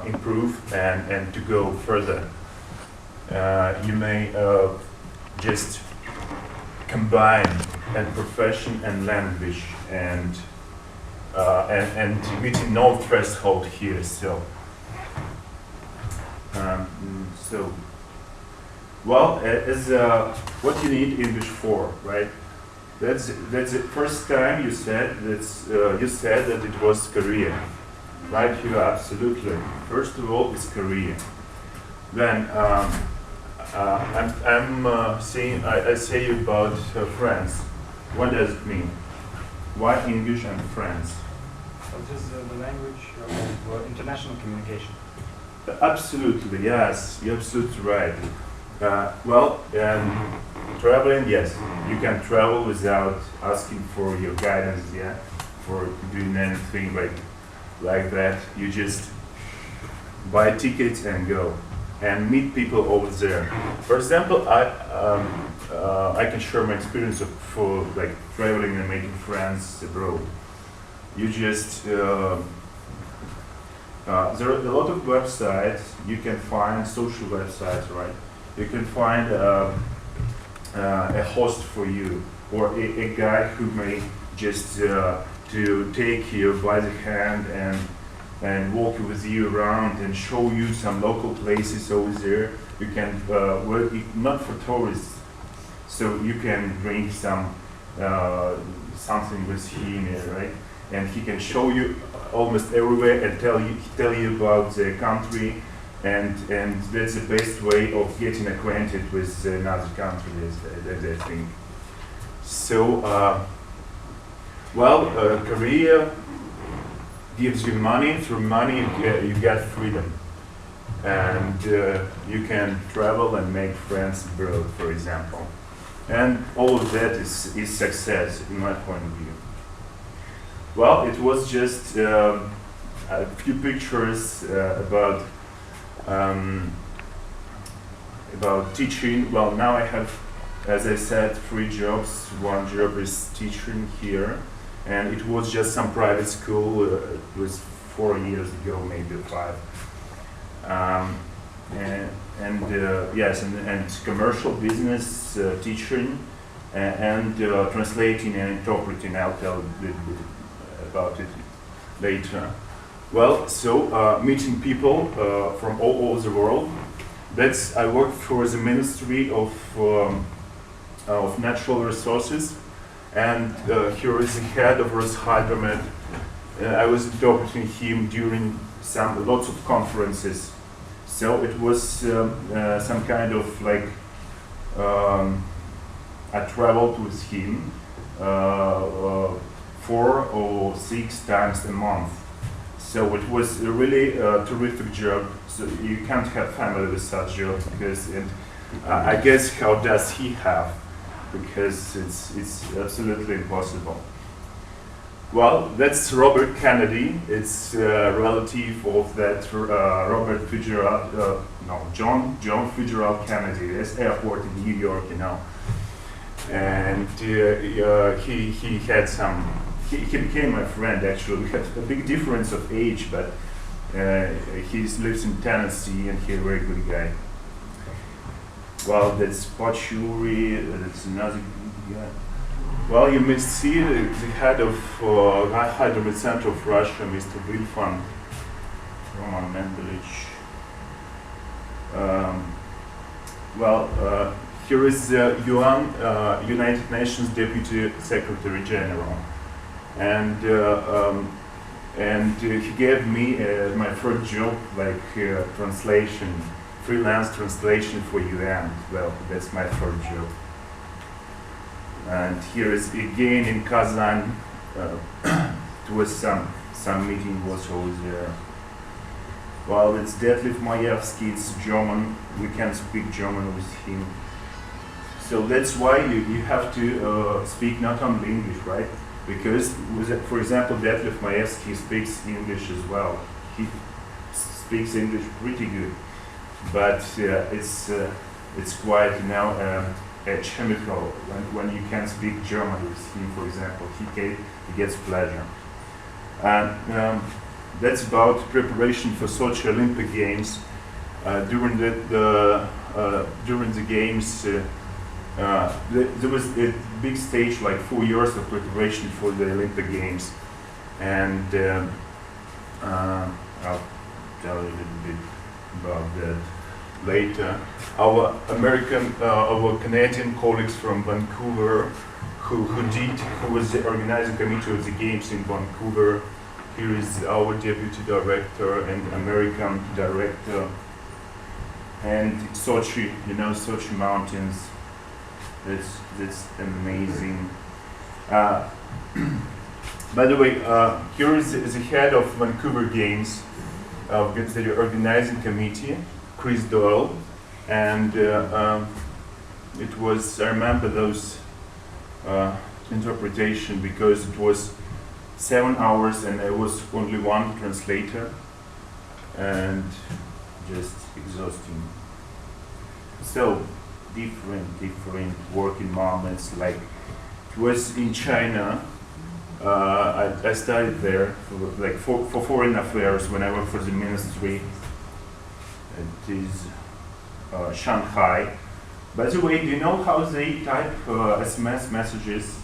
improve and to go further. You may just combine and profession and language and meeting no threshold here still. So, well, as what you need English for, right? That's the first time you said that it was Korea, right? You absolutely. First of all, it's Korea. Then I'm saying I say about France. What does it mean? Why English and France? What is the language of international communication? Absolutely, yes, you're absolutely right. Well, traveling, yes, you can travel without asking for your guidance, yeah, for doing anything like that. You just buy tickets and go and meet people over there. For example, I can share my experience of like traveling and making friends abroad. You just there are a lot of websites you can find, social websites, right? You can find a host for you or a guy who may just to take you by the hand and walk with you around and show you some local places over there. You can work not for tourists, so you can bring some something with him, right? And he can show you almost everywhere and tell you about the country, and that's the best way of getting acquainted with another country, as I think. So, well, Korea gives you money. Through money, you get freedom, and you can travel and make friends abroad, for example. And all of that is success, in my point of view. Well, it was just a few pictures about teaching. Well, now I have, as I said, 3 jobs. One job is teaching here, and it was just some private school. It was 4 years ago, maybe 5. Yes, and commercial business teaching and translating and interpreting. I'll tell a little bit about it later. Well, so meeting people from all over the world. I worked for the Ministry of Natural Resources, and here is the head of Roshydromet. I was interpreting him during lots of conferences. So it was some kind of like I traveled with him 4 or 6 times a month. So it was a really terrific job. So you can't have family with such job because, I guess, how does he have? Because it's absolutely impossible. Well, that's Robert Kennedy. It's a relative of that Robert Fitzgerald, John Fitzgerald Kennedy. There's airport in New York, you know. And he had some. He became my friend, actually. We have a big difference of age, but he lives in Tennessee, and he's a very good guy. Well, that's Pachuri. That's another guy. Well, you may see the head of Hydromet Center of Russia, Mr. Vilfan, Roman Mendelich. Here is the United Nations Deputy Secretary General, and he gave me my first job, like translation, freelance translation for UN. Well, that's my first job. And here is again in Kazan. It was some meeting was over there. Well, it's Detlef Majewski. It's German. We can speak German with him. So that's why you have to speak not only English, right? Because, for example, Detlef Majewski speaks English as well. He speaks English pretty good, but it's quite, you know, a chemical. When you can speak German with him, for example, he gets pleasure. And that's about preparation for Sochi Olympic Games. During the games, there was a big stage, like 4 years of preparation for the Olympic Games, and I'll tell you a little bit about that later. Our Canadian colleagues from Vancouver, who was the organizing committee of the games in Vancouver. Here is our deputy director and American director. And Sochi, Sochi Mountains. That's amazing. By the way, here is the head of Vancouver Games, the organizing committee, Chris Doyle, and it was, I remember those interpretation because it was 7 hours and there was only one translator, and just exhausting. So different working moments. Like it was in China. I studied there for foreign affairs when I worked for the ministry. It is Shanghai. By the way, do you know how they type SMS messages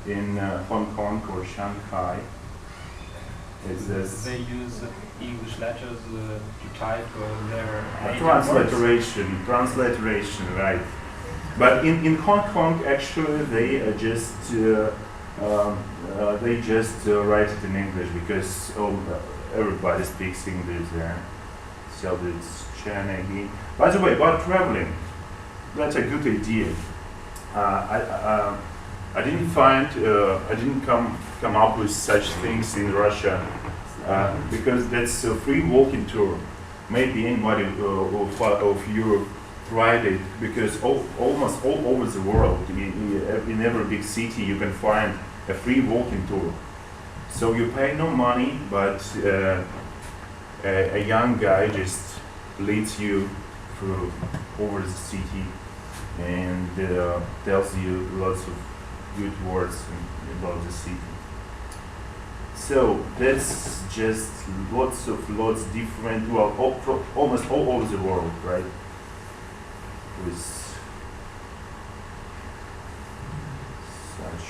in Hong Kong or Shanghai? They use English letters to type their transliteration, right? But in Hong Kong, actually, they just write it in English because everybody speaks English there. So it's China again. By the way, about traveling, that's a good idea. I didn't come up with such things in Russia because that's a free walking tour. Maybe anybody of Europe tried it, because almost all over the world, in every big city, you can find a free walking tour. So you pay no money, but a young guy just leads you through over the city and tells you lots of good words about the city. So that's just lots different, almost all over the world, right? With such,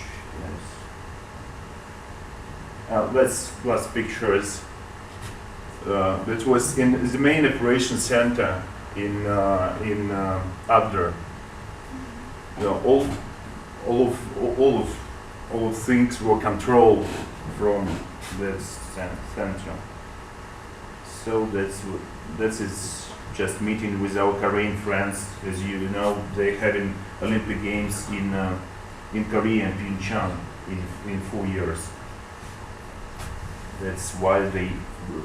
yes. Last pictures. That was in the main operation center in Abdur. All of things were controlled from this center. So that is just meeting with our Korean friends. As you know, they're having Olympic Games in Korea and Pyeongchang in 4 years. That's why they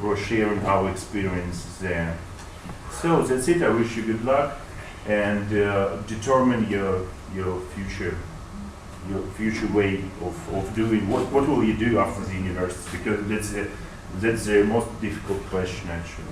were sharing our experience there. So that's it. I wish you good luck and determine your future way of doing. What will you do after the university? Because that's the most difficult question, actually.